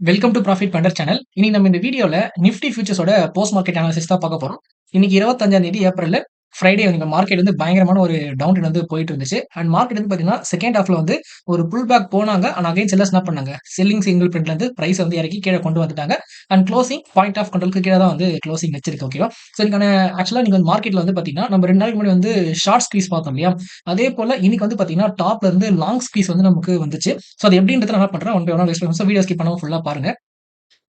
Welcome to profit punter channel. இனி நம்ம இந்த வீடியோல நிஃப்டி ஃபியூச்சர்ஸோட போஸ்ட் மார்க்கெட் அனாலிசிஸ் தான் பார்க்க போறோம். இன்னைக்கு 25ஆம் தேதி ஏப்ரல் ஃப்ரைடே வந்து மார்க்கெட் வந்து பயங்கரமான ஒரு டவுன் ட்ரெண்ட் வந்து போயிட்டு இருந்துச்சு. அண்ட் மார்க்கெட் வந்து பார்த்தீங்கன்னா, செகண்ட் ஹாஃப்ல வந்து ஒரு புல் பேக் போனாங்க. அண்ட் அகைன் செல்லர்ஸ் என்ன பண்ணாங்க? செல்லிங் சிங்கிள் பிரிண்ட்ல இருந்து பிரைஸ் வந்து இறக்கி கீழ கொண்டு வந்துட்டாங்க. அண்ட் க்ளோசிங் பாயிண்ட் ஆஃப் கண்ட்ரோல்க்கு கீழ தான் வந்து க்ளோசிங் வச்சிருக்கு. ஓகேவா? ஸோ இதுக்கான ஆக்சுவலா நீங்க மார்க்கெட்ல வந்து பார்த்தீங்கன்னா, நம்ம 2 நாளைக்கு முன்னாடி வந்து ஷார்ட் ஸ்குவீஸ் பார்த்தோம் இல்லையா? அதே போல இன்னைக்கு வந்து பார்த்தீங்கன்னா, டாப்ல இருந்து லாங் ஸ்குவீஸ் வந்து நமக்கு வந்துச்சு. ஸோ அது எப்படின்றத நான் என்ன பண்றேன், ஒன் பை ஒன்னா எக்ஸ்பிளைன் வீடியோ ஸ்கிப் பண்ணாம ஃபுல்லா பாருங்க.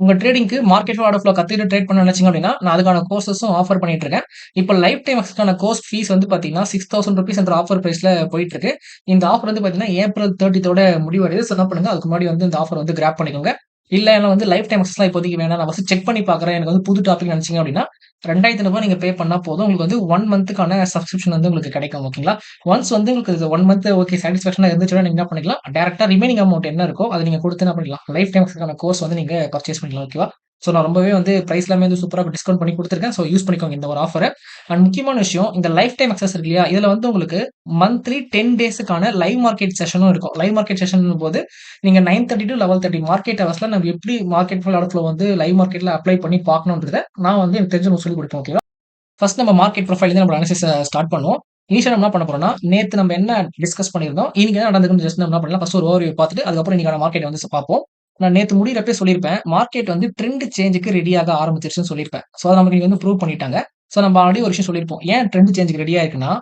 உங்க ட்ரேடிங்க்கு மார்க்கெட் ஃப்ளோ, ஆர்டர் ஃப்ளோ கத்துக்கிட்டு ட்ரேட் பண்ண நினைச்சீங்க அப்படின்னா, நான் அதுக்கான கோர்ஸஸும் ஆஃபர் பண்ணிட்டு இருக்கேன். இப்போ லைஃப் டைம் அக்சஸ்க்கான கோர்ஸ் ஃபீஸ் வந்து பார்த்தீங்கன்னா, ₹6000 என்ற ஆஃபர் பிரைஸ்ல போயிட்டு இருக்கு. இந்த ஆஃபர் வந்து பார்த்தீங்கன்னா, ஏப்ரல் 30த்தோட முடிவடையுது. ஸோ என்ன பண்ணுங்க, அதுக்கு முன்னாடி வந்து இந்த ஆஃபர் வந்து கிராப் பண்ணிக்கோங்க. இல்ல எனக்கு வந்து லைஃப் டைம் அக்சஸ்லாம் இப்போதைக்கு வேணாம். நான் ஃபர்ஸ்ட் செக் பண்ணி பார்க்குறேன். எனக்கு வந்து புது டாபிக் நினைச்சீங்க அப்படின்னா, ரூ. 2000 நீங்க பே பண்ணா போதும். உங்களுக்கு வந்து 1 மந்த்துக்கான சப்ஸ்கிரிப்ஷன் வந்து உங்களுக்கு கிடைக்கும். ஓகேங்களா? ஒன்ஸ் வந்து உங்களுக்கு 1 மந்த் ஓகே சாட்டிஸ்ஃபேக்ஷனா இருந்துச்சுன்னா, நீங்க என்ன பண்ணிக்கலாம், டைரக்ட்டா ரிமைனிங் அமௌண்ட் என்ன இருக்கோ, அத நீங்க குடுத்து என்ன பண்ணிக்கலாம், லைஃப் டைம் அக்சஸ்க்கான கோர்ஸ் வந்து நீங்க பர்ச்சேஸ் பண்ணிக்கலாம். ஓகேவா? ஸோ நான் ரொம்பவே வந்து பிரைஸ் எல்லாமே வந்து சூப்பரா டிஸ்கவுண்ட் பண்ணி குடுத்துருக்கேன். ஸோ யூஸ் பண்ணிக்கோங்க இந்த ஒரு ஆஃபர. அண்ட் முக்கியமான விஷயம், இந்த லைஃப் டைம் அக்சஸ் இருக்கு இல்லையா? இதுல வந்து உங்களுக்கு மந்த்லி 10 டேஸ்க்கான லைவ் மார்க்கெட் செஷனும் இருக்கும். லைவ் மார்க்கெட் செஷன்னும் போது, நீங்க 9:30 டூ 11:30 மார்க்கெட் ஹவர்ஸ்ல நம்ம எப்படி மார்க்கெட் ஃபுல் ஆர்டர் ஃப்ளோ வந்து லைவ் மார்க்கெட்ல அப்ளை பண்ணி பார்க்கணும்ன்றத நான் வந்து எனக்கு தெரிஞ்சவங்களுக்கு சொல்லிக் குடுப்பேன். ஓகேவா? ஃபர்ஸ்ட் நம்ம மார்க்கெட் ப்ரொஃபைல்ல நம்ம அனாலிசிஸ ஸ்டார்ட் பண்ணுவோம். இனிஷியலா நம்ம என்ன பண்ண போறோம்னா, நேத்து நம்ம என்ன டிஸ்கஸ் பண்ணியிருந்தோம், இன்னைக்கு என்ன நடந்திருக்குன்னு ஜஸ்ட் நம்ம என்ன பண்ணலாம், ஃபர்ஸ்ட் ஒரு ஓவர்வியூ பார்த்துட்டு, அதுக்கப்புறம் இன்னைக்கான மார்க்கெட்ட வந்து பார்ப்போம். நான் நேத்து முடியிறப்பயே சொல்லியிருப்பேன். மார்க்கெட் வந்து ட்ரெண்ட் சேஞ்சுக்கு ரெடியாக ஆரம்பிச்சிருச்சுன்னு சொல்லியிருப்பேன். ஸோ அத நமக்கு இன்னைக்கு வந்து ப்ரூவ் பண்ணிட்டாங்க. ஸோ நம்ம ஆல்ரெடி ஒரு விஷயம் சொல்லியிருப்போம். ஏன் ட்ரெண்ட் சேஞ்சுக்கு ரெடியா இருக்குன்னா,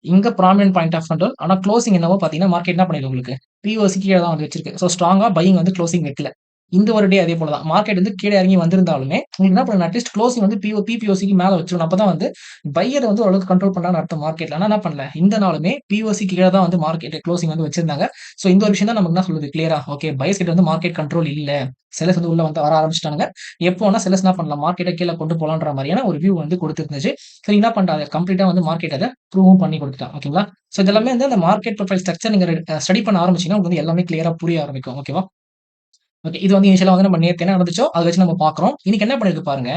இங்க ப்ராமினன்ட் பாயிண்ட் ஆஃப் கண்ட்ரோல். ஆனா குளோசிங் என்னவோ பார்த்தீங்கன்னா, மார்க்கெட் என்ன பண்ணிருக்கு உங்களுக்கு? பிஓசி கீழ தான் வந்து வச்சிருக்கு. ஸோ ஸ்ட்ராங்கா பையிங் வந்து குளோசிங் வைக்கல. இந்த ஒரு டே அதே போல தான். மார்க்கெட் வந்து கீழ இறங்கி வந்திருந்தாலுமே, உங்களுக்கு என்ன பண்ணணும், அட்லீஸ்ட் குளோசிங் வந்து பிபிஓசிக்கு மேல வச்சிரணும். அப்பதான் வந்து பையர் வந்து ஓரளவுக்கு கண்ட்ரோல் பண்றான்னு அர்த்தம் மார்க்கெட்ல. ஆனா என்ன பண்ணல, இந்த நாளுமே பிஓசிக்கு கீழ தான் வந்து மார்க்கெட் க்ளோசிங் வந்து வச்சிருந்தாங்க. சோ இந்த ஒரு விஷயம் தான் நமக்கு என்ன சொல்லுது கிளியரா, ஓகே பையர்ஸ் கிட்ட வந்து மார்க்கெட் கண்ட்ரோல் இல்ல. செல்லர்ஸ் வந்து உள்ள வந்து வர ஆரம்பிச்சுட்டாங்க. எப்போ வேணா செல்லர்ஸ் என்ன பண்ணலாம், மார்க்கெட்ட கீழ கொண்டு போலான்ற மாரியான ஒரு வியூ வந்து குடுத்திருந்துச்சு. சரி என்ன பண்றாங்க, கம்ப்ளீட்டா வந்து மார்க்கெட் அத ப்ரூவும் பண்ணி குடுத்துட்டான். ஓகேங்களா? சோ இதெல்லாமே வந்து அந்த மார்க்கெட் ப்ரொஃபைல் ஸ்ட்ரக்சர் நீங்க ஸ்டடி பண்ண ஆரம்பிச்சீங்கன்னா, உங்களுக்கு வந்து எல்லாமே கிளியரா புரிய ஆரம்பிக்கும். ஓகேவா? ஓகே. இது வந்து இனிஷியலா வந்து நம்ம நேத்து என்ன நடந்துச்சோ, அத வச்சு நம்ம பார்க்குறோம். இன்னைக்கு என்ன பண்ணிருக்கு பாருங்க.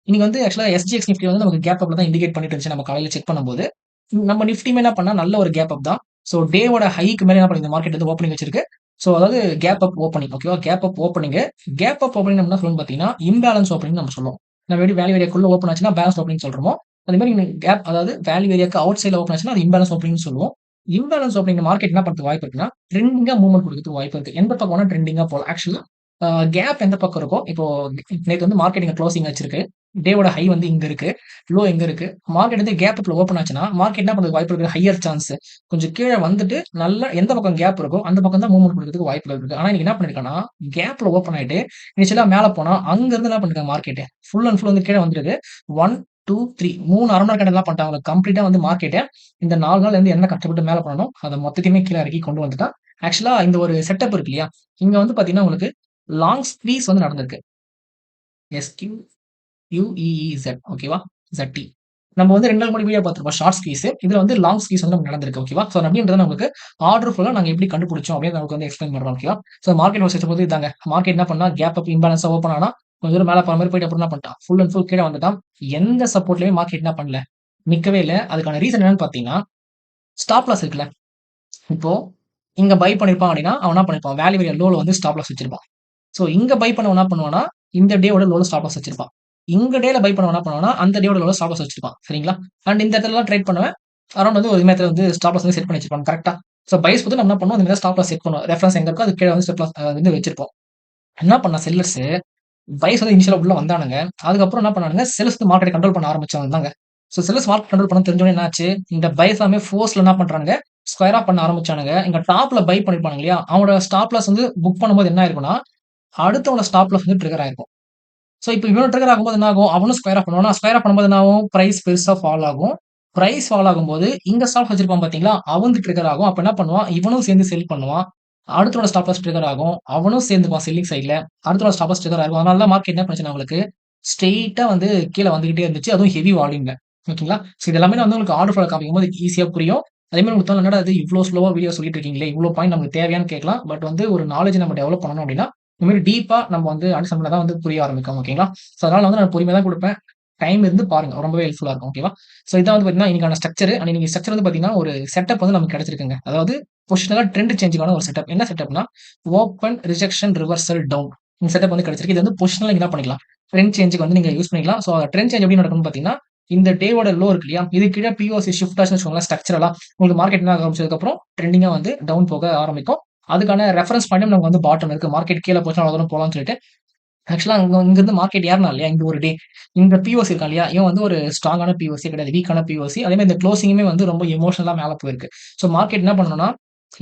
இன்னைக்கு வந்து ஆக்சுவலா எஸ்ஜிஎக்ஸ் நிஃப்டி வந்து நமக்கு கேப் அப்ல தான் இண்டிகேட் பண்ணிட்டு இருந்துச்சு நம்ம காலையில செக் பண்ணும்போது. நம்ம நிஃப்டியுமே என்ன பண்ணா நல்ல ஒரு கேப் அப் தான். ஸோ டேவோட ஹைக்கு மேல என்ன பண்ணிருக்கு மார்க்கெட் வந்து ஓப்பனிங் வச்சிருக்கு. ஸோ அதாவது கேப் அப் ஓப்பனிங் ஓகேவா? Cap up opening. Cap up opening நம்ம என்ன சொல்லுவோம்னு பார்த்தீங்கன்னா, இம்பேலன்ஸ் ஓப்பனிங் நம்ம சொல்லுவோம். நம்ம எப்படி வேல்யூ ஏரியாக்குள்ள ஓப்பன் ஆச்சுன்னா பேலன்ஸ் ஓப்பனிங் சொல்றோமோ, அதே மாரி கேப் அதாவது வேல்யூ ஏரியாக்கு அவுட் சைட்ல ஓப்பன் ஆச்சுன்னா அது இம்பேலன்ஸ் ஓப்பனிங்னு சொல்லுவோம். இம்பேலன்ஸ் ஓப்பனிங் மார்க்கெட் என்ன பண்றதுக்கு வாய்ப்பு இருக்குன்னா, ட்ரெண்டிங்கா மூவ்மெண்ட் குடுக்கறதுக்கு வாய்ப்பு இருக்கு. எந்த பக்கம் வேணா ட்ரெண்டிங்கா போலாம். ஆக்சுவலா கேப் எந்த பக்கம் இருக்கோ, இப்போ நேத்து வந்து மார்க்கெட் இங்க குளோசிங் வச்சிருக்கு. டேவோட ஹை வந்து இங்க இருக்கு. லோ எங்க இருக்கு? மார்க்கெட் வந்து கேப் அப்ல ஓப்பன் ஆச்சுன்னா, மார்க்கெட் என்ன பண்றதுக்கு வாய்ப்பு இருக்கு? Higher chance. கொஞ்சம் கீழ வந்துட்டு நல்லா எந்த பக்கம் கேப் இருக்கோ, அந்த பக்கம் தான் மூவ்மெண்ட் குடுக்கறதுக்கு வாய்ப்புகள் இருக்கு. ஆனா இன்னைக்கு என்ன பண்ணிருக்கான்னா, கேப்ல ஓப்பன் ஆயிட்டு, இனிஷியலா மேல போனா, அங்க இருந்து என்ன பண்ணிருக்காங்க மார்க்கெட் ஃபுல் அண்ட் ஃபுல் வந்து கீழ வந்துருக்கு. 1, 2, 3 3 1/2 மணி நேரம் என்ன பண்ணிட்டாங்க, கம்ப்ளீட்டா வந்து மார்க்கெட்ட இந்த 4 நாள்ல இருந்து என்ன கஷ்டப்பட்டு மேல போனானோ, அத மொத்தத்தையுமே கீழ இறக்கி கொண்டு வந்துட்டான். ஆக்சுவலா இந்த ஒரு செட்டப் இருக்கு இல்லையா? இங்க வந்து பாத்தீங்கன்னா, உங்களுக்கு லாங் ஸ்க்வீஸ் வந்து நடந்திருக்கு. SQUEEZ ஓகேவா? ZT. நம்ம வந்து 2 நாள் முன்னாடி வீடியோ பார்த்திருப்போம். Short squeeze. இதுல வந்து லாங் ஸ்குவீஸ் வந்து நமக்கு நடந்திருக்கு. ஓகேவா? ஸோ அப்படின்றத நமக்கு ஆர்டர் ஃபுல்லா நாங்க எப்படி கண்டுபிடிச்சோம் அப்படின்னு நமக்கு வந்து எக்ஸ்பிளைன் பண்றோம். ஓகேவா? ஸோ மார்க்கெட் ஒரு போது இதாங்க. மார்க்கெட் என்ன பண்ணா கேப் அப் இம்பேலன்ஸா ஓப்பன் ஆனா, கொஞ்சம் தூரம் மேல போற மாரி போயிட்டு அப்புறம் என்ன பண்ணிட்டான், ஃபுல் அண்ட் ஃபுல் கீழ வந்துட்டான். எந்த சப்போர்ட்லயுமே மார்க்கெட் என்ன பண்ணல, நிக்கவே இல்ல. அதுக்கான ரீசன் என்னன்னு பார்த்தீங்கன்னா, ஸ்டாப் லாஸ் இருக்குல்ல. இப்போ இங்க பை பண்ணியிருப்பான் அப்படின்னா, அவன் என்ன பண்ணியிருப்பான், வேல்யூ ஏரியா லோல வந்து ஸ்டாப் லாஸ் வச்சிருப்பான். சோ இங்க பை பண்ணவன் என்ன பண்ணுவான்னா, இந்த டேவோட லோல ஸ்டாப் லாஸ் வச்சிருப்பான். இங்க டேல பை பண்ணவன் என்ன பண்ணுவான்னா, அந்த டேவோட லோல ஸ்டாப் லாஸ் வச்சிருப்பான். சரிங்களா? அண்ட் இந்த இடத்துலலாம் ட்ரேட் பண்ணவன், அரவுண்ட் வந்து ஒரு இடத்துல வந்து ஸ்டாப் லாஸ் வந்து செட் பண்ணி வச்சிருப்பான். கரெக்ட்டா? சோ பைஸ் பொறுத்து நம்ம என்ன பண்ணுவோம், இந்த மாரி ஸ்டாப் லாஸ் செட் பண்ணுவோம். ரெஃபரன்ஸ் எங்க இருக்கோ, அதுக்கு கீழ வந்து ஸ்டாப் லாஸ் வந்து வச்சிருப்போம். என்ன பண்ணா செல்லர்ஸ், பைஸ் வந்து இனிஷியலா உள்ள வந்தானுங்க. அதுக்கப்புறம் என்ன பண்ணானுங்க, செல்லர்ஸ் வந்து மார்க்கெட்ட கண்ட்ரோல் பண்ண ஆரம்பிச்சவங்க தாங்க. சோ செல்லர்ஸ் மார்க்கெட் கண்ட்ரோல் பண்ண தெரிஞ்ச உடனே என்ன ஆச்சு, இந்த பைஸ் எல்லாமே ஃபோர்ஸ்ல என்ன பண்றானுங்க, ஸ்கொயர் ஆஃப் பண்ண ஆரம்பிச்சானுங்க. இங்க டாப்ல பை பண்ணிருப்பானுங்க இல்லையா? அவனோட ஸ்டாப் லாஸ் வந்து புக் பண்ணும்போது என்ன ஆயிருக்கும்னா, அடுத்தவனோட ஸ்டாப் லாஸ் வந்து ட்ரிகர் ஆயிருக்கும். சோ, இப்ப இவனும் ட்ரிகர் ஆகும்போது என்ன ஆகும்? அவனும் ஸ்கொயர் ஆஃப் பண்ணுவானா? ஸ்கொயர் ஆஃப் பண்ணும்போது என்ன ஆகும்? பிரைஸ் பெருசா ஃபால் ஆகும். பிரைஸ் ஃபால் ஆகும்போது, இங்க ஸ்டாப் வச்சிருப்பான் பார்த்தீங்களா? அவனுக்கு ட்ரிகர் ஆகும். அப்ப என்ன பண்ணுவான்? இவனும் சேர்ந்து செல் பண்ணுவான். அடுத்தவனோட ஸ்டாப் லாஸ் ட்ரிகர் ஆகும். அவனும் சேர்ந்துக்குவான் செல்லிங் சைட்ல. அடுத்தவனோட ஸ்டாப் லாஸ் ட்ரிகர் ஆகும். அதனால தான் மார்க்கெட் என்ன பண்ணுச்சுன்னா உங்களுக்கு, ஸ்ட்ரெய்ட்டா வந்து கீழ வந்துகிட்டே இருந்துச்சு. அதுவும் ஹெவி வால்யூம்ல. ஓகேங்களா? சோ, இது எல்லாமே நான் வந்து உங்களுக்கு ஆர்டர் ஃப்ளோ காமிக்கும்போது ஈஸியா புரியும். அதே மாரி உங்களுக்கு தோணும், என்னடா இது இவ்ளோ ஸ்லோவா வீடியோ சொல்லிட்டு இருக்கீங்களே! இவ்ளோ பாயிண்ட் நமக்கு தேவையான்னு கேட்கலாம். பட் வந்து ஒரு நாலேட்ஜ் நம்ம டெவலப் பண்ணணும் அப்டின்னா, இந்த மாரி டீப்பா நம்ம வந்து அண்டர்ஸ்டாண்ட் பண்ணா தான் வந்து புரிய ஆரம்பிக்கும். ஓகேங்களா? சோ, அதனால வந்து நான் பொறுமையா தான் குடுப்பேன். டைம் இருந்து பாருங்க. ரொம்பவே ஹெல்ப்ஃபுல்லா இருக்கும். ஓகேவா? சோ, இதான் வந்து பார்த்தீங்கன்னா, இன்னைக்கான ஸ்ட்ரக்சர். அண்ட் இன்னைக்கு ஸ்ட்ரக்சர் வந்து பார்த்தீங்கன்னா, ஒரு செட்டப் வந்து நமக்கு கிடைச்சிருக்குங்க. அதாவது பொசிஷனலா ட்ரெண்ட் சேஞ்சுக்கான ஒரு செட்டப். என்ன செட்டப்னா, ஓப்பன், ரிஜெக்ஷன், ரிவர்சல், டவுன். இந்த செட்டப் வந்து கிடைச்சிருக்கு. இது வந்து பொசிஷனலா நீங்க என்ன பண்ணிக்கலாம், ட்ரெண்ட் சேஞ்சுக்கு வந்து நீங்க யூஸ் பண்ணிக்கலாம். ஸோ ட்ரெண்ட் சேஞ்ச் எப்படி நடக்கும்னு பார்த்தீங்கன்னா, இந்த டேவோட லோ இருக்கு இல்லையா? இது கீழ பிஓசி ஷிஃப்ட் ஆச்சுன்னு வச்சுக்கோங்களேன் ஸ்ட்ரக்சரலா உங்களுக்கு மார்க்கெட் என்ன ஆக ஆரம்பிச்சதுக்கப்புறம் ட்ரெண்டிங்கா வந்து டவுன் போக ஆரம்பிக்கும். அதுக்கான ரெஃபரன்ஸ் பாயிண்ட்டும் நமக்கு வந்து பாட்டம் இருக்கு. மார்க்கெட் கீழ போச்சுனா அவ்வளோ தூரம் போலாம்னு சொல்லிட்டு ஆக்சுவலா இங்கிருந்து மார்க்கெட் ஏறுனான் இல்லையா? இந்த ஒரு டே. இந்த பிஓசி இருக்கான் இல்லையா? இவன் வந்து ஒரு ஸ்ட்ராங்கான பிஓசியே கிடையாது. வீக்கான பிஓசி. அதே மாரி இந்த குளோசிங்குமே வந்து ரொம்ப எமோஷனலா மேல போயிருக்கு. ஸோ மார்க்கெட் என்ன பண்ணணும்னா,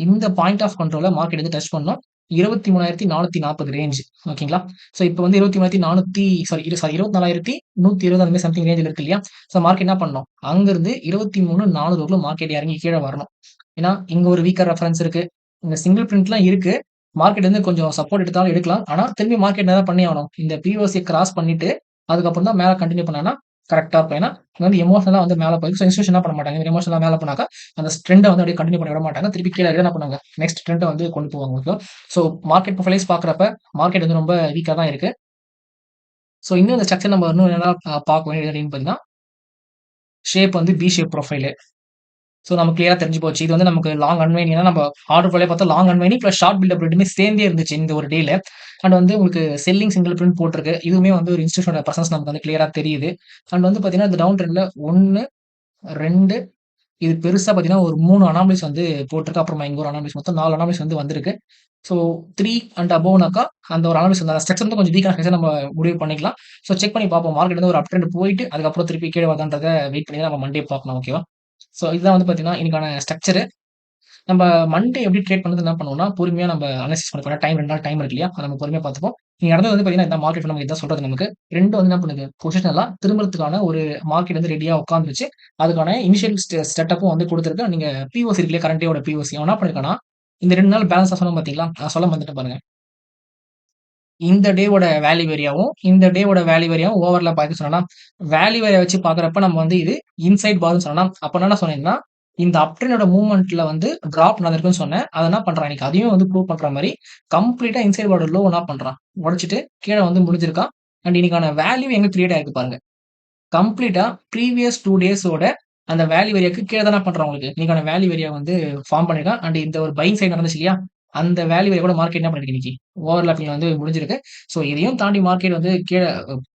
இந்த பாயிண்ட் ஆஃப் கண்ட்ரோல மார்க்கெட் வந்து டச் பண்ணணும். 23,440 ரேஞ்ச் ஓகேங்களா? ஸோ இப்ப வந்து 23,400 சாரி 24,120 அந்த மாரி சம்திங் ரேஞ்சுல இருக்கு இல்லையா? ஸோ மார்க்கெட் என்ன பண்ணணும்? அங்கிருந்து 23,400க்குள்ள மார்க்கெட் இறங்கி கீழ வரணும். ஏன்னா, இங்க ஒரு வீக்கர் ரெஃபரன்ஸ் இருக்கு. இங்க சிங்கிள் பிரிண்ட்லாம் இருக்கு. மார்க்கெட் வந்து கொஞ்சம் சப்போர்ட் எடுத்தாலும் எடுக்கலாம். ஆனா, திரும்பி மார்க்கெட் என்ன தான் பண்ணி ஆகணும். இந்த பிஓசிய கிராஸ் பண்ணிட்டு, அதுக்கப்புறம் தான் மேல கன்டின்யூ பண்ணான்னா, கரெக்ட்டா இருக்கும். ஏன்னா, இது வந்து எமோஷனலா வந்து மேல போயிருக்கு. ஸோ இன்ஸ்டிடியூஷன் என்ன பண்ண மாட்டாங்க. எமோஷனலா மேல போனாக்கா, அந்த ட்ரெண்ட வந்து அப்படியே கன்டின்யூ பண்ண விட மாட்டாங்க. திருப்பி கீழ என்ன பண்ணுவாங்க, நெக்ஸ்ட் ட்ரெண்ட வந்து கொண்டு போவாங்க. ஓகேவா? ஸோ மார்க்கெட் ப்ரொஃபைலைஸ் பார்க்குறப்ப, மார்க்கெட் வந்து ரொம்ப வீக்கா தான் இருக்கு. ஸோ இன்னும் இந்த ஸ்ட்ரக்சர் நம்ம இன்னும் என்னலாம் பார்க்க வேண்டியது அப்படின்னு பார்த்தீங்கன்னா, ஷேப் வந்து பி ஷேப் ப்ரொஃபைலு. ஸோ நமக்கு கிளியரா தெரிஞ்சு போச்சு. இது வந்து நமக்கு லாங் அன்வைண்டிங் ஏன்னா நம்ம ஆர்டர் ஃப்ளோலே பார்த்தா long unwinding plus short buildup 2மே சேர்ந்தே இருந்துச்சு இந்த ஒரு டேல. அண்ட் வந்து உங்களுக்கு செல்லிங் சிங்கிள் பிரிண்ட் போட்டிருக்கு. இதுவுமே வந்து ஒரு இன்ஸ்டிடியூஷனோட பிரசன்ஸ் நமக்கு வந்து கிளியரா தெரியுது. அண்ட் வந்து பார்த்தீங்கன்னா, இந்த டவுன் ட்ரெண்ட்ல 1, 2 இது பெருசா பார்த்தீங்கன்னா, ஒரு 3 அனாமலிஸ் வந்து போட்டிருக்கு. அப்புறமா இங்க ஒரு அனாமலிஸ் மொத்தம் 4 அனாமலிஸ் வந்து வந்திருக்கு. ஸோ 3 அண்ட் அபோவ்னாக்கா அந்த ஒரு அனாலிசிஸ் அந்த ஸ்ட்ரக்சர் வந்து கொஞ்சம் வீக்கான ஸ்ட்ரக்சர் நம்ம முடிவு பண்ணிக்கலாம். ஸோ செக் பண்ணி பார்ப்போம். மார்க்கெட் வந்து ஒரு அப் ட்ரெண்ட் போயிட்டு, அதுக்கப்புறம் திருப்பி கீழ வருதான்றத வெயிட் பண்ணி தான் நம்ம மண்டே பார்க்கணும். ஓகேவா? ஸோ இதுதான் வந்து பார்த்தீங்கன்னா, இன்னைக்கான ஸ்ட்ரக்சர். நம்ம மண்டே எப்படி ட்ரேட் பண்றது என்ன பண்ணுவோம்னா, பொறுமையா நம்ம அனலைசிஸ் பண்ண போறோம். டைம் 2 நாள் டைம் இருக்கு இல்லையா? அத நம்ம பொறுமையா பார்த்துப்போம். நீங்க நடந்தது வந்து பார்த்தீங்கன்னா, இந்த மார்க்கெட் நமக்கு இதான் சொல்றது நமக்கு. 2 வந்து என்ன பண்ணுது? பொசிஷனலா திரும்புறதுக்கான ஒரு மார்க்கெட் வந்து ரெடியா உட்கார்ந்துருச்சு. அதுக்கான இனிஷியல் செட்டப்பும் வந்து குடுத்துருக்கு. நீங்க பிஓசி இருக்கு இல்லையா? கரண்ட் டேவோட பிஓசி. அவன் என்ன பண்ணியிருக்கான்னா, இந்த 2 நாள் பேலன்ஸா சொன்னேன் பார்த்தீங்களா? நான் சொல்ல மறந்துட்டேன் பாருங்க. இந்த டேவோட வேல்யூ ஏரியாவும், இந்த டேவோட வேல்யூ ஏரியாவும் ஓவர்லேப் ஆயிருக்கு சொன்னேனா, வேல்யூ ஏரியா வச்சு பார்க்குறப்ப நம்ம வந்து இது இன்சைட் பார்ன்னு சொன்னேனா, அப்ப நான் என்ன சொன்னேன்னா, இந்த அப் ட்ரெண்டோட மூவ்மெண்ட்ல வந்து டிராப் நடந்திருக்குன்னு சொன்னேன். அத என்ன பண்றான் இன்னைக்கு அதையும் வந்து ப்ரூவ் பண்ற மாரி, கம்ப்ளீட்டா இன்சைட் பார்டர் லோ என்ன பண்றான், உடைச்சுட்டு கீழ வந்து முடிஞ்சிருக்கான். அண்ட் இன்னைக்கான வேல்யூ எங்க கிரியேட் ஆயிருக்கு பாருங்க. கம்ப்ளீட்டா ப்ரீவியஸ் 2 டேஸோட அந்த வேல்யூ ஏரியாக்கு கீழ தான பண்றான் உங்களுக்கு. இன்னைக்கான வேல்யூ ஏரியா வந்து ஃபார்ம் பண்ணியிருக்கான். அண்ட் இந்த ஒரு பையிங் சைடு நடந்துச்சு இல்லையா? அந்த வேல்யூ ஏரியா கூட மார்க்கெட் என்ன பண்ணிருக்கு இன்னைக்கு? ஓவர்லேப்பிங்ல வந்து முடிஞ்சிருக்கு. ஸோ இதையும் தாண்டி மார்க்கெட் வந்து கீழ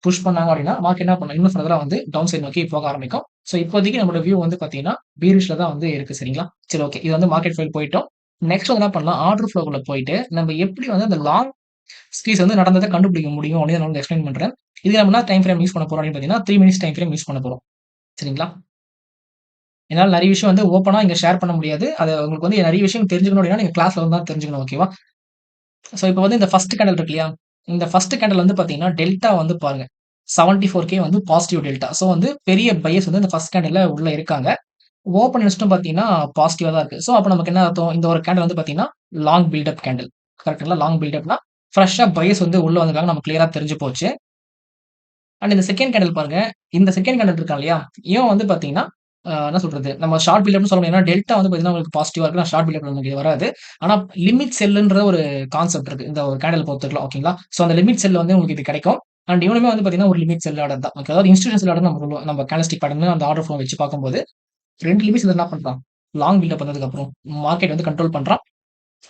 புஷ் பண்ணாங்க அப்படின்னா, மார்க்கெட் என்ன பண்ணும்? இன்னும் ஃபர்தரா வந்து டவுன் சைட் நோக்கி போக ஆரம்பிக்கும். ஸோ இப்போதைக்கு நம்மளோட வியூ வந்து பார்த்தீங்கன்னா, பீரிஷ்ல தான் வந்து இருக்கு சரிங்களா? சரி ஓகே. இது வந்து மார்க்கெட் ஃபைல் போயிட்டோம். நெக்ஸ்ட் வந்து என்ன பண்ணலாம்? ஆர்டர் ஃப்ளோக்குள்ள போயிட்டு, நம்ம எப்படி வந்து அந்த லாங் ஸ்குவீஸ் வந்து நடந்தத கண்டுபிடிக்க முடியும் அப்படின்னு நான் வந்து எக்ஸ்பிளைன் பண்றேன். இதுக்கு நம்ம என்ன டைம் ஃப்ரேம் யூஸ் பண்ண போறோம் அப்படின்னு பார்த்தீங்கன்னா, 3 மினிட்ஸ் டைம் ஃப்ரேம் யூஸ் பண்ண போறோம். சரிங்களா? என்னால நெறைய விஷயம் வந்து ஓப்பனா இங்க ஷேர் பண்ண முடியாது. அது உங்களுக்கு வந்து நெறைய விஷயம் தெரிஞ்சுக்கணும் அப்படின்னா, நீங்க கிளாஸ்ல வந்து தான் தெரிஞ்சுக்கணும். ஓகேவா? ஸோ இப்ப வந்து இந்த ஃபர்ஸ்ட் கேண்டில் இருக்கு இல்லையா? இந்த ஃபர்ஸ்ட் கேண்டில் வந்து பார்த்தீங்கன்னா, டெல்டா வந்து பாருங்க. 74K வந்து பாசிட்டிவ் டெல்டா. ஸோ வந்து பெரிய பையர்ஸ் வந்து இந்த ஃபர்ஸ்ட் கேண்டில்ல உள்ள இருக்காங்க. ஓப்பன் இன்ஸ்டும் பார்த்தீங்கன்னா, பாசிட்டிவா தான் இருக்கு. ஸோ அப்ப நமக்கு என்ன அர்த்தம்? இந்த ஒரு கேண்டில் வந்து பார்த்தீங்கன்னா, லாங் பில்ட் கேண்டில். கரெக்ட்டுங்களா? லாங் பில்ட் ஃப்ரெஷ்ஷா பையர்ஸ் வந்து உள்ள வந்திருக்காங்க. நமக்கு கிளியரா தெரிஞ்சு போச்சு. அண்ட் இந்த செகண்ட் கேண்டில் பாருங்க. இந்த செகண்ட் கேண்டில் இருக்கான் இல்லையா? இவன் வந்து பார்த்தீங்கன்னா, என்ன சொல்றது? நம்ம ஷார்ட் பீரியட்ன்னு சொல்ல முடியாது. ஏன்னா டெல்டா வந்து பார்த்தீங்கன்னா, உங்களுக்கு பாசிட்டிவா இருக்கு. ஷார்ட் பீரியட் நமக்கு இது வராது. ஆனா லிமிட் செல்லுன்ற ஒரு கான்செப்ட் இருக்கு. இந்த ஒரு கேண்டில் பொறுத்தவரைக்கும் ஓகேங்களா? ஸோ அந்த லிமிட் செல் வந்து உங்களுக்கு இது கிடைக்கும். அண்ட் இவனுமே வந்து பார்த்தீங்கன்னா, ஒரு லிமிட் செல் ஆர்டர் தான். ஓகே. அதாவது இன்ஸ்டிடியூஷன் செல் ஆர்டர் நம்ம சொல்லுவோம். நம்ம கேண்டல்ஸ்டிக் பேட்டர்ன் அந்த ஆர்டர் ஃப்ளோ வச்சு பார்க்கும்போது 2 லிமிட்ஸ் என்ன பண்றான்? லாங் பில்டப் வந்ததுக்கு அப்புறம் மார்க்கெட் வந்து கண்ட்ரோல் பண்றான்.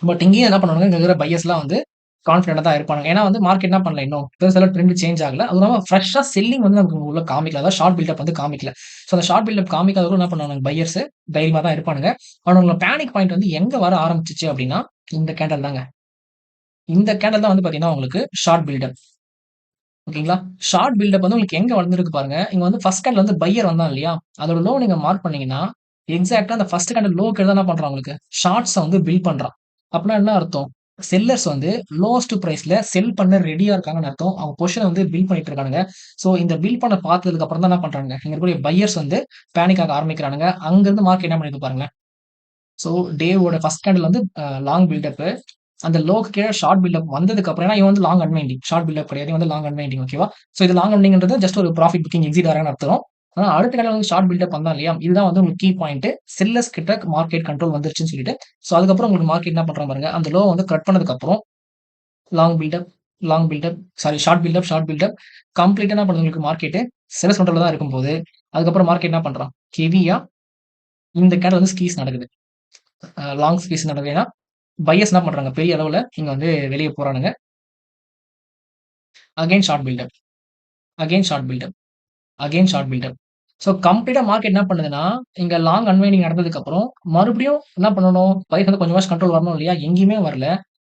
பட் இங்கேயும் என்ன பண்ணுவானுங்க, இங்க இருக்கிற பையர்ஸ்லாம் வந்து கான்ஃபிடென்ட்டா தான் இருப்பானுங்க. ஏன்னா வந்து மார்க்கெட் என்ன பண்ணல இன்னும். பெருசா ட்ரெண்ட் சேஞ்ச் ஆகல. அதுவும் இல்லாம ஃப்ரெஷ்ஷா செல்லிங் வந்து நமக்கு உள்ள காமிக்கல. அதாவது ஷார்ட் பில்டப் வந்து காமிக்கல. ஸோ அந்த ஷார்ட் பில்டப் காமிக்காதவங்களும் என்ன பண்ணுவானுங்க பையர்ஸ் தைரியமா தான் இருப்பானுங்க. அவனுங்களோட பேனிக் பாயிண்ட் வந்து எங்க வர ஆரம்பிச்சுச்சு அப்டின்னா, இந்த கேண்டில் தாங்க. இந்த கேண்டில் தான் வந்து பார்த்தீங்கன்னா, உங்களுக்கு ஷார்ட் பில்டப். ஓகேங்களா? ஷார்ட் பில்டப் வந்து உங்களுக்கு எங்க வந்திருக்கு பாருங்க. இங்க வந்து ஃபர்ஸ்ட் கேண்டில் வந்து பையர் வந்தான் இல்லையா? அதோட லோ நீங்க மார்க் பண்ணீங்கன்னா, எக்ஸாக்ட்டா அந்த ஃபர்ஸ்ட் கேண்டில் லோக்கு கீழ தான் என்ன பண்றான் உங்களுக்கு? ஷார்ட்ஸ வந்து பில்ட் பண்றான். அப்டின்னா என்ன அர்த்தம்? செல்லர்ஸ் வந்து லோவஸ்ட் பிரைஸ்ல செல் பண்ண ரெடியா இருக்காங்கன்னு அர்த்தம். அவங்க பொசிஷன வந்து பில்ட் பண்ணிட்டு இருக்கானுங்க. ஸோ இந்த பில்ட் பண்ண பார்த்ததுக்கு அப்புறம் தான் என்ன பண்றாங்க? இங்க இருக்கக்கூடிய பையர்ஸ் வந்து பேனிக் ஆக ஆரம்பிக்கிறானுங்க. அங்கிருந்து மார்க்கெட் என்ன பண்ணிருக்கு பாருங்க. ஸோ டேவோட ஃபர்ஸ்ட் கேண்டில் வந்து லாங் பில்டப். அந்த லோக்கு கீழ ஷார்ட் பில்டப் வந்ததுக்கு அப்புறம் ஏன்னா இவன் வந்து லாங் அன்வைண்டிங். ஷார்ட் பில்டப் கிடையாது. இவன் வந்து லாங் அன்வைண்டிங் ஓகேவா? ஸோ இது லாங் அன்வைண்டிங்ன்றது ஜஸ்ட் ஒரு ப்ராஃபிட் புக்கிங் எக்ஸிட் ஆகுறாங்கன்னு அர்த்தம். ஆனா அடுத்த கேண்டில் வந்து ஷார்ட் பில்டப் வந்தான் இல்லையா? இதுதான் வந்து உங்களுக்கு கீ பாயிண்ட். செல்லர்ஸ் கிட்ட மார்க்கெட் கண்ட்ரோல் வந்துருச்சுன்னு சொல்லிட்டு. ஸோ அதுக்கப்புறம் உங்களுக்கு மார்க்கெட் என்ன பண்றான் பாருங்க. அந்த லோ வந்து கட் பண்ணதுக்கு அப்புறம் long buildup, long buildup sorry short buildup கம்ப்ளீட்டா என்ன பண்ணுது உங்களுக்கு மார்க்கெட் செல்லர்ஸ் கண்ட்ரோல்ல தான் இருக்கும்போது, அதுக்கப்புறம் மார்க்கெட் என்ன பண்றான்? ஹெவியா இந்த கேண்டில் வந்து ஸ்குவீஸ் நடக்குது. லாங் ஸ்குவீஸ் நடக்குது. ஏன்னா பையர்ஸ் என்ன பண்றாங்க? பெரிய அளவுல இங்க வந்து வெளிய போறானுங்க. Again short buildup, again short buildup, again short buildup. So கம்ப்ளீட்டா மார்க்கெட் என்ன பண்ணுதுன்னா, இங்க லாங் அன்வைண்டிங் நடந்ததுக்கப்புறம், மறுபடியும் என்ன பண்ணணும்? பிரைஸ் வந்து கொஞ்சமாச்சும் கண்ட்ரோல் வரணும் இல்லையா? எங்கேயுமே வரல.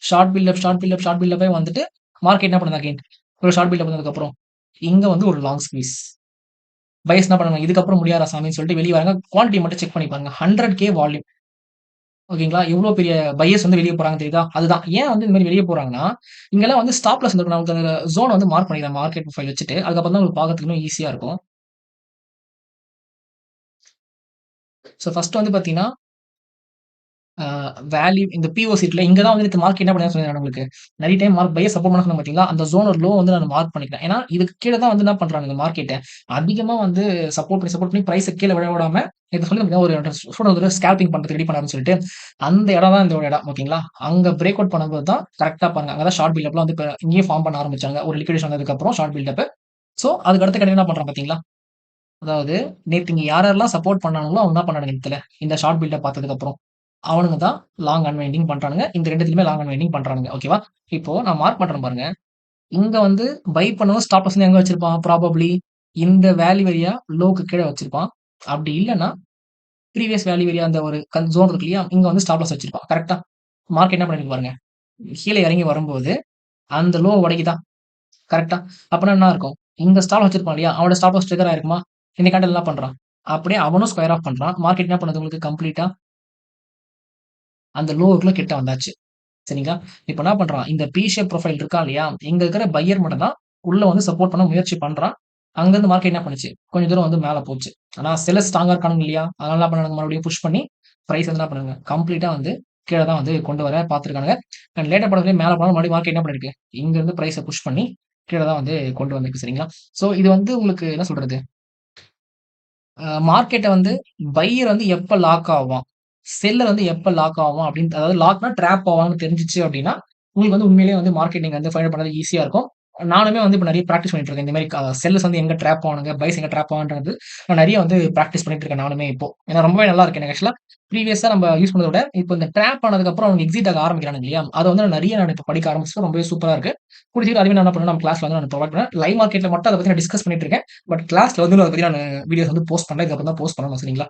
Short buildup, short buildup, short பில்டப்பே வந்துட்டு, மார்க்கெட் என்ன பண்ணுது அகைன்? ஒரு ஷார்ட் பில்டப் வந்ததுக்கப்புறம், இங்க வந்து ஒரு லாங் ஸ்குவீஸ். பையர்ஸ் என்ன பண்ணாங்க? இதுக்கப்புறம் முடியாதுடா சாமின்னு சொல்லிட்டு வெளிய வராங்க. குவான்டிட்டி மட்டும் செக் பண்ணி பாருங்க. 100K volume. ஓகேங்களா? எவ்ளோ பெரிய பையர்ஸ் வந்து வெளிய போறாங்க தெரியுதா? அதுதான். ஏன் வந்து இந்த மாரி வெளிய போறாங்கன்னா, இங்கலாம் வந்து ஸ்டாப் லாஸ் இருக்கும். நமக்கு அந்த ஜோன வந்து மார்க் பண்ணிக்கலாம் மார்க்கெட் ப்ரொஃபைல் வச்சுட்டு. அதுக்கப்புறம் தான் உங்களுக்கு பார்க்கறதுக்கு இன்னும் ஈஸியா இருக்கும். ஸோ ஃபர்ஸ்ட் வந்து பார்த்தீங்கன்னா, அ வேல்யூ இந்த பிஓசிட்ல இங்க தான் வந்து நேத்து மார்க்கெட் என்ன பண்ணுதுன்னு சொன்னேன் நான் உங்களுக்கு. நெறைய டைம் பையர் சப்போர்ட் பண்ண சொன்னேன் பார்த்தீங்களா? அந்த ஜோன் ஒரு லோ வந்து நான் மார்க் பண்ணிக்கிறேன். ஏன்னா, இதுக்கு கீழ தான் வந்து என்ன பண்றாங்க மார்க்கெட்ட. அதிகமா வந்து சப்போர்ட் பண்ணி பிரைஸ கீழ விழ விடாம நேத்து சொல்லியிருந்தேன் ஒரு ஸ்கேல்பிங் பண்றதுக்கு ரெடி பண்ணாருன்னு சொல்லிட்டு. அந்த இடம் தான் இந்த ஒரு இடம். ஓகேங்களா? அங்க பிரேக் அவுட் பண்ணும்போது தான் கரெக்ட்டா பாருங்க. அங்க தான் ஷார்ட் பில்டப்லாம் வந்து இப்ப இங்கேயே ஃபார்ம் பண்ண ஆரம்பிச்சாங்க. ஒரு லிக்விடேஷன் வந்ததுக்கப்புறம் ஷார்ட் பில்டப். ஸோ அதுக்கு அடுத்த கடையில என்ன பண்றான் பார்த்தீங்களா? அதாவது நேத்து இங்க யாரெல்லாம் சப்போர்ட் பண்ணானுங்களோ, அவங்க என்ன பண்ணானுங்க நேத்துல, இந்த ஷார்ட் பில்டப் பார்த்ததுக்கப்புறம். அவனுங்க தான் லாங் அன்வைண்டிங் பண்றானுங்க. இந்த 2த்துலயுமே லாங் அன்வைண்டிங் பண்றானுங்க. ஓகேவா? இப்போ நான் மார்க் பண்றேன் பாருங்க. இங்க வந்து பை பண்ணவும் ஸ்டாப் லாஸ் வந்து எங்க வச்சிருப்பான்? ப்ராபப்ளி இந்த வேல்யூ ஏரியா லோக்கு கீழ வச்சிருப்பான். அப்படி இல்லன்னா, பிரீவியஸ் வேல்யூ ஏரியா அந்த ஒரு ஜோன் இருக்கு இல்லையா? இங்க வந்து ஸ்டாப் லாஸ் வச்சிருப்பான். கரெக்ட்டா? மார்க்கெட் என்ன பண்ணிருக்கு பாருங்க. கீழ இறங்கி வரும்போது, அந்த லோ உடைக்குதா? கரெக்ட்டா? அப்பன்னா என்ன இருக்கும்? இந்த ஸ்டாப் லாஸ் வச்சிருப்பான் இல்லையா? அவனோட ஸ்டாப் லாஸ் ட்ரிகர் ஆயிருக்குமா? இந்த கேண்டில் என்ன பண்றான்? அப்படியே அவனும் ஸ்கொயர் ஆஃப் பண்றான். மார்க்கெட் என்ன பண்ணுது உங்களுக்கு கம்ப்ளீட்டா அந்த லோவுக்குள்ள கிட்ட வந்தாச்சு. சரிங்களா? இப்ப என்ன பண்றான்? இந்த பி ஷேப் புரொஃபைல் இருக்கான் இல்லையா? இங்க இருக்கிற பையர் மட்டும் தான் உள்ள வந்து சப்போர்ட் பண்ண முயற்சி பண்றான். அங்கருந்து மார்க்கெட் என்ன பண்ணுச்சு? கொஞ்சம் தூரம் வந்து மேல போச்சு. ஆனா செல்லர்ஸ் ஸ்ட்ராங்கா இருக்கானுங்க இல்லையா? அதனால என்ன பண்ணானுங்க மறுபடியும் புஷ் பண்ணி பிரைஸ் வந்து என்ன பண்ணாங்க? கம்ப்ளீட்டா வந்து கீழ தான் வந்து கொண்டு வர பார்த்துருக்கானுங்க. அண்ட் லேட்டர் படத்திலேயே மேல போனாலும் மறுபடியும் மார்க்கெட் என்ன பண்ணிருக்கு? இங்கருந்து பிரைஸ புஷ் பண்ணி கீழ தான் வந்து கொண்டு வந்திருக்கு. சரிங்களா? ஸோ இது வந்து உங்களுக்கு என்ன சொல்றது? மார்க்கெட்ட வந்து பையர் வந்து எப்ப லாக் ஆவான்? செல்லர் வந்து எப்ப லாக் ஆவான் அப்படின்னு அதாவது லாக்னா ட்ராப் ஆவான்னு தெரிஞ்சுச்சு அப்படின்னா, உங்களுக்கு வந்து உண்மையிலேயே வந்து மார்க்கெட் நீங்க வந்து ஃபைண்ட் அவுட் பண்ணது ஈஸியா இருக்கும். நானுமே வந்து இப்ப நெறைய பிராக்டிஸ் பண்ணிட்டு இருக்கேன். இந்த மாரி செல்லர்ஸ் வந்து எங்க ட்ராப் ஆவானுங்க, பைஸ் எங்க ட்ராப் ஆவான்றது நான் நெறைய வந்து பிராக்டிஸ் பண்ணிட்டு இருக்கேன் நானுமே இப்போ. ஏன்னா ரொம்பவே நல்லா இருக்கு எனக்கு ஆக்சுவலா. ப்ரீவியஸா நம்ம யூஸ் பண்ணத விட, இப்போ இந்த ட்ராப் ஆனதுக்கப்புறம் அவங்க எக்ஸிட் ஆக ஆரம்பிக்கிறானுங்க இல்லையா? அத வந்து நான் நெறைய இப்ப படிக்க ஆரம்பிச்சுட்டேன். ரொம்பவே சூப்பரா இருக்கு. கூடிய சீக்கிரம் அதுவே நான் என்ன பண்ணுவேன், நம்ம கிளாஸ்ல வந்து நான் ப்ரொவைட் பண்ணுவேன். லைவ் மார்க்கெட்ல மட்டும் அத பத்தி நான் டிஸ்கஸ் பண்ணிட்டு இருக்கேன். பட் கிளாஸ்ல வந்து அத பத்தி நானு வீடியோஸ் வந்து போஸ்ட் பண்ணல. இதுக்கப்புறம் தான் போஸ்ட் பண்ணணும் சரிங்களா?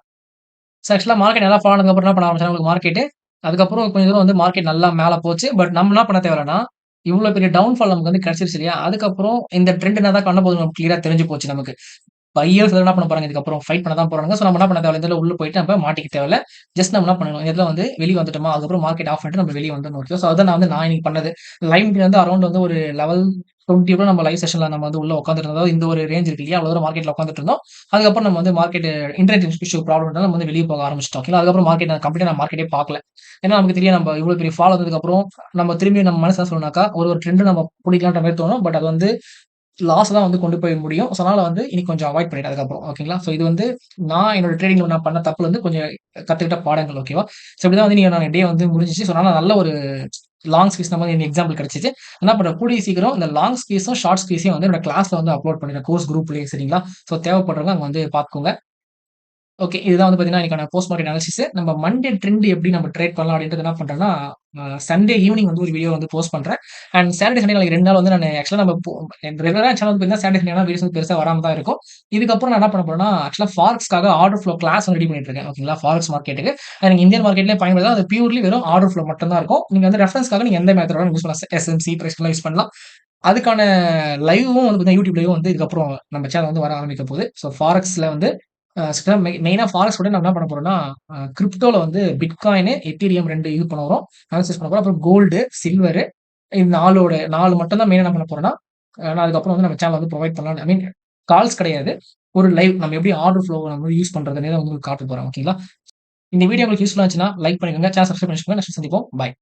ஸோ ஆக்சுவலா மார்க்கெட் நல்லா ஃபால் ஆனதுக்கப்புறம் என்ன பண்ண ஆரம்பிச்சாங்க உங்களுக்கு மார்க்கெட்டு, அதுக்கப்புறம் கொஞ்சம் தூரம் வந்து மார்க்கெட் நல்லா மேல போச்சு. பட் நம்ம என்ன பண்ண தேவையில்லன்னா, இவ்ளோ பெரிய டவுன்ஃபால் நமக்கு வந்து கிடைச்சிருச்சு இல்லையா? அதுக்கப்புறம் இந்த ட்ரெண்ட் என்னதான் பண்ண போகுதுன்னு நமக்கு கிளியரா தெரிஞ்சு போச்சு நமக்கு. பையர்ஸ் என்ன பண்ண போறாங்க இதுக்கப்புறம் ஃபைட் பண்ண தான் போறாங்க. ஸோ நம்ம என்ன பண்ண தேவையில்ல. இந்த இடத்துல உள்ள போயிட்டு நம்ம மாட்டிக்க தேவையில்ல. ஜஸ்ட் நம்ம என்ன பண்ணணும், இந்த இடத்துல வந்து வெளிய வந்துட்டோமா, அதுக்கப்புறம் மார்க்கெட் ஆஃப் பண்ணிட்டு நம்ம வெளிய வந்துரணும். ஓகே. ஸோ அதான் நான் இன்னைக்கு பண்ணது. லைவ் மீட்டிங் வந்து அரவுண்ட் வந்து ஒரு லெவல் 20 கூட நம்ம லைவ் செஷன்ல நம்ம வந்து உள்ள உட்காந்துட்டு இருந்தோம். அதாவது இந்த ஒரு ரேஞ்ச் இருக்கு இல்லையா? அவ்வளோ தூரம் மார்க்கெட்ல உட்காந்துட்டு இருந்தோம். அதுக்கப்புறம் நம்ம வந்து மார்க்கெட் இன்டர்நெட் இஷ்யூ ப்ராப்ளம்னால நம்ம வந்து வெளிய போக ஆரம்பிச்சுட்டோம். ஓகேங்களா? அதுக்கப்புறம் கம்ப்ளீட்டா நான் மார்க்கெட்டே பார்க்கல. ஏன்னா நமக்கு தெரியும் நம்ம இவ்வளோ பெரிய ஃபால் வந்ததுக்கப்புறம் நம்ம திரும்பி நம்ம மனசு என்ன சொல்லும்னாக்கா, ஒரு ட்ரெண்ட் நம்ம புடிக்கலான்ற மாரி தோணும். பட் அது வந்து லாஸ் தான் வந்து கொண்டு போய் முடியும். ஸோ, அதனால வந்து இனி கொஞ்சம் அவாய்ட் பண்ணிட்டேன் அதுக்கப்புறம். ஓகேங்களா? ஸோ, இது வந்து நான் என்னோட ட்ரேடிங்ல நான் பண்ண தப்புலருந்து கொஞ்சம் கத்துக்கிட்ட பாடங்கள். ஓகேவா? ஸோ, இப்படிதான் வந்து நான் டே வந்து முடிஞ்சுச்சு. ஸோ, அதனால நல்ல ஒரு லாங் ஸ்குவீஸ் நமக்கு இந்த எக்ஸாம்பிள் கிடைச்சுச்சு. என்ன பண்றேன் கூடிய சீக்கிரம் இந்த லாங் ஸ்குவீஸும், ஷார்ட் ஸ்குவீஸையும் வந்து என்னோட கிளாஸ்ல வந்து அப்லோட் பண்ணிடுறேன். கோர்ஸ் குரூப்லயே சரிங்களா? ஸோ, தேவைப்படுறவங்க அங்க வந்து பார்த்துக்கோங்க. ஓகே. இதுதான் வந்து பார்த்தீங்கன்னா, இன்னைக்கான போஸ்ட் மார்க்கெட் அனாலிசிஸ். நம்ம மண்டே ட்ரெண்ட் எப்படி நம்ம ட்ரேட் பண்ணலாம் அப்படின்றது என்ன பண்றேன்னா, சண்டே ஈவினிங் வந்து ஒரு வீடியோ வந்து போஸ்ட் பண்றேன். அண்ட் சாட்டர்டே, சண்டே நாளைக்கு 2 நாள் வந்து நானு ஆக்சுவலா நம்ம ரெகுலரா சேனல் வந்து பார்த்தீங்கன்னா, சாட்டர்டே, சண்டே வீடியோஸ் வந்து பெருசா வராம தான் இருக்கும். இதுக்கப்புறம் நான் என்ன பண்ண போறேன்னா, ஆக்சுவலா ஃபாரெக்ஸ்க்காக ஆர்டர் ஃப்ளோ கிளாஸ் வந்து ரெடி பண்ணிட்டு இருக்கேன். ஓகேங்களா? ஃபாரெக்ஸ் மார்க்கெட்டுக்கு. நீங்க இந்தியன் மார்க்கெட்லயே பயன்படுத்தலாம். அது பியூர்லி வெறும் ஆர்டர் ஃப்ளோ மட்டும் தான் இருக்கும். நீங்க வந்து ரெஃபரன்ஸ்க்காக நீங்க எந்த மெத்தட் வேணாலும் யூஸ் பண்ணலாம். எஸ்எம்சி, பிரைஸ்லாம் யூஸ் பண்ணலாம். அதுக்கான லைவும் வந்து பார்த்தீங்கன்னா, யூடியூப் லைவும் வந்து இதுக்கப்புறம் நம்ம சேனல் வந்து வர ஆரம்பிக்க போகுது. ஸோ ஃபாரெக்ஸ்ல வந்து ஆக்சுவலா மெயினா ஃபாரெக்ஸ் கூட நம்ம என்ன பண்ண போறோம்னா, கிரிப்டோல வந்து பிட்காயின், எத்தீரியம் 2 இது பண்ண போறோம். அனாலிசிஸ் பண்ண போறோம். அப்புறம் கோல்டு, சில்வரு இது 4 மட்டும் தான் மெயினா என்ன பண்ண போறோம்னா, நான் அதுக்கப்புறம் வந்து நம்ம சேனல்ல வந்து புரொவைட் பண்ணலாம்னு ஐ மீன் கால்ஸ் கிடையாது. ஒரு லைவ் நம்ம எப்படி ஆர்டர் ஃப்ளோ நம்ம வந்து யூஸ் பண்றதுன்னு உங்களுக்கு காட்ட போறேன். ஓகேங்களா? இந்த வீடியோ உங்களுக்கு யூஸ்ஃபுல்லா இருந்துச்சுன்னா லைக் பண்ணிக்கோங்க. சேனல் சப்ஸ்கிரைப் பண்ணி வச்சுக்கோங்க. நெக்ஸ்ட் சந்திப்போம். பாய்.